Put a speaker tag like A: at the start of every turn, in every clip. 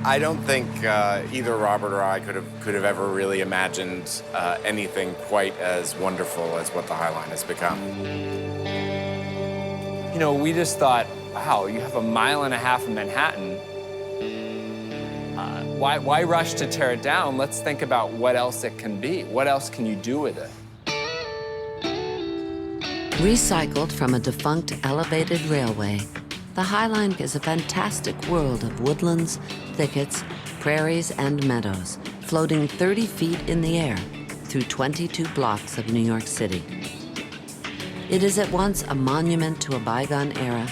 A: I don't think either Robert or I could have ever really imagined anything quite as wonderful as what the High Line has become.
B: You know, we just thought, wow, you have a mile and a half of Manhattan. Why rush to tear it down? Let's think about what else it can be. What else can you do with it?
C: Recycled from a defunct elevated railway, the High Line is a fantastic world of woodlands, thickets, prairies, and meadows, floating 30 feet in the air through 22 blocks of New York City. It is at once a monument to a bygone era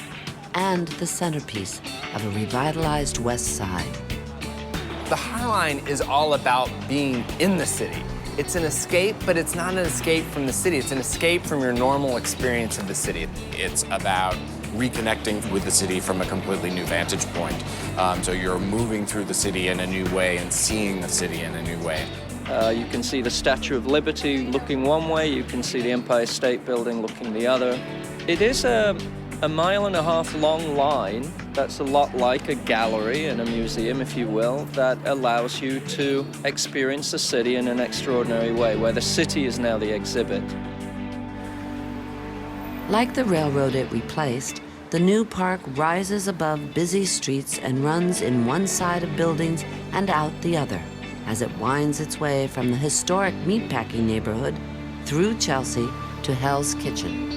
C: and the centerpiece of a revitalized West Side.
B: The High Line is all about being in the city. It's an escape, but it's not an escape from the city. It's an escape from your normal experience of the city.
A: It's about reconnecting with the city from a completely new vantage point. So you're moving through the city in a new way and seeing the city in a new way.
D: You can see the Statue of Liberty looking one way, you can see the Empire State Building looking the other. It is a mile and a half long line that's a lot like a gallery and a museum, if you will, that allows you to experience the city in an extraordinary way, where the city is now the exhibit.
C: Like the railroad it replaced, the new park rises above busy streets and runs in one side of buildings and out the other, as it winds its way from the historic meatpacking neighborhood through Chelsea to Hell's Kitchen.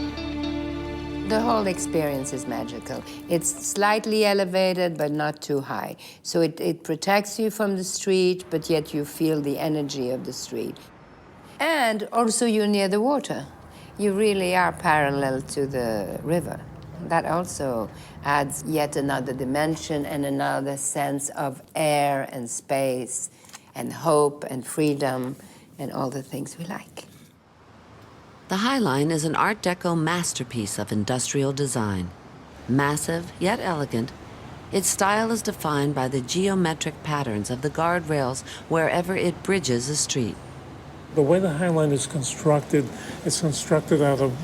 E: The whole experience is magical. It's slightly elevated, but not too high. So it protects you from the street, but yet you feel the energy of the street. And also you're near the water. You really are parallel to the river. That also adds yet another dimension and another sense of air and space and hope and freedom and all the things we like.
C: The High Line is an Art Deco masterpiece of industrial design. Massive, yet elegant, its style is defined by the geometric patterns of the guardrails wherever it bridges a street.
F: The way the High Line is constructed, it's constructed out of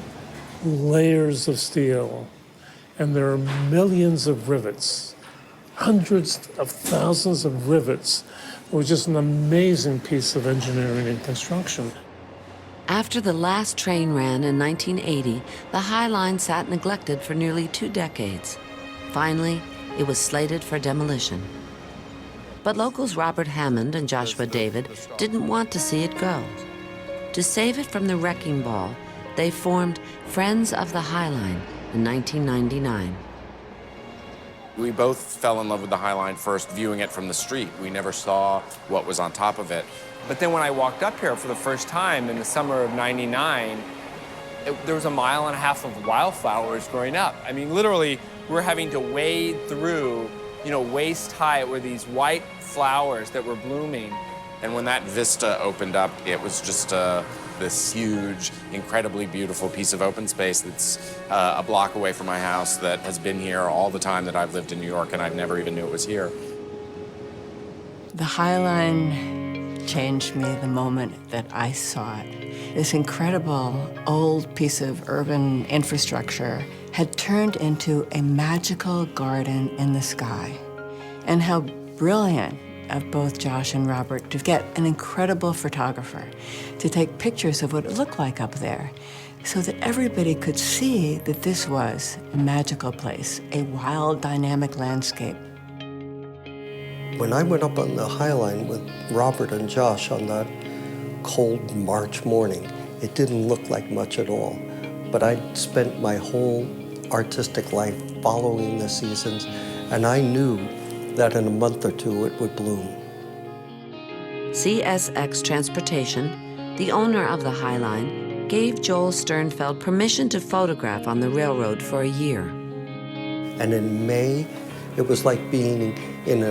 F: layers of steel, and there are millions of rivets, hundreds of thousands of rivets. It was just an amazing piece of engineering and construction.
C: After the last train ran in 1980, the High Line sat neglected for nearly 2 decades. Finally, it was slated for demolition. But locals Robert Hammond and Joshua David didn't want to see it go. To save it from the wrecking ball, they formed Friends of the High Line in 1999.
A: We both fell in love with the High Line first viewing it from the street. We never saw what was on top of it.
B: But then when I walked up here for the first time in the summer of '99, there was a mile and a half of wildflowers growing up. I mean, literally, we're having to wade through, you know, waist high were these white flowers that were blooming.
A: And when that vista opened up, it was just this huge, incredibly beautiful piece of open space that's a block away from my house that has been here all the time that I've lived in New York, and I never even knew it was here.
G: The High Line changed me the moment that I saw it. This incredible old piece of urban infrastructure had turned into a magical garden in the sky. And how brilliant of both Josh and Robert to get an incredible photographer to take pictures of what it looked like up there so that everybody could see that this was a magical place, a wild, dynamic landscape.
H: When I went up on the High Line with Robert and Josh on that cold March morning, it didn't look like much at all. But I'd spent my whole artistic life following the seasons, and I knew that in a month or two it would bloom.
C: CSX Transportation, the owner of the High Line, gave Joel Sternfeld permission to photograph on the railroad for a year.
H: And in May, it was like being in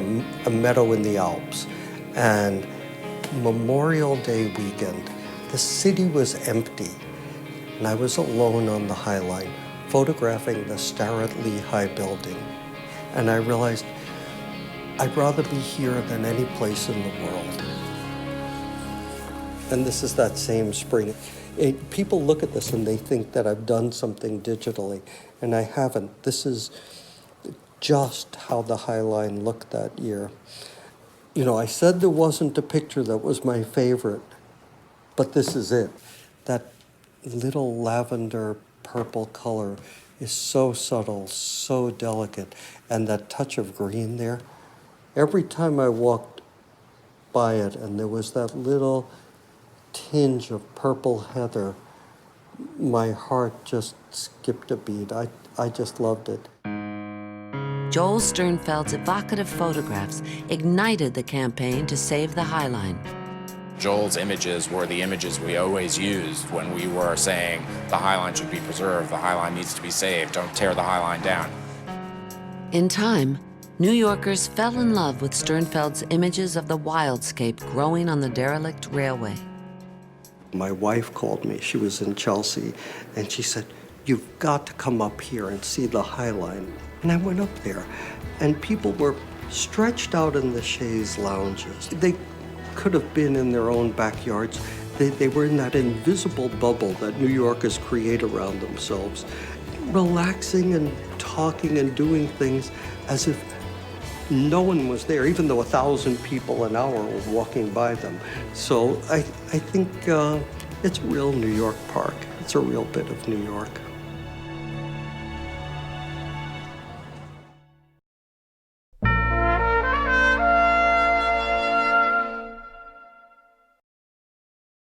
H: a meadow in the Alps. And Memorial Day weekend, the city was empty. And I was alone on the High Line, photographing the Starrett Lehigh building. And I realized I'd rather be here than any place in the world. And this is that same spring. People look at this and they think that I've done something digitally, and I haven't. This is just how the High Line looked that year. You know, I said there wasn't a picture that was my favorite, but this is it. That little lavender purple color is so subtle, so delicate, and that touch of green there. Every time I walked by it and there was that little tinge of purple heather, my heart just skipped a beat. I just loved it.
C: Joel Sternfeld's evocative photographs ignited the campaign to save the High Line.
A: Joel's images were the images we always used when we were saying the High Line should be preserved, the High Line needs to be saved, don't tear the High Line down.
C: In time, New Yorkers fell in love with Sternfeld's images of the wildscape growing on the derelict railway.
H: My wife called me, she was in Chelsea, and she said, "You've got to come up here and see the High Line." And I went up there, and people were stretched out in the chaise lounges. They could have been in their own backyards. They were in that invisible bubble that New Yorkers create around themselves, relaxing and talking and doing things as if no one was there, even though 1,000 people an hour were walking by them. So I think it's a real New York park. It's a real bit of New York.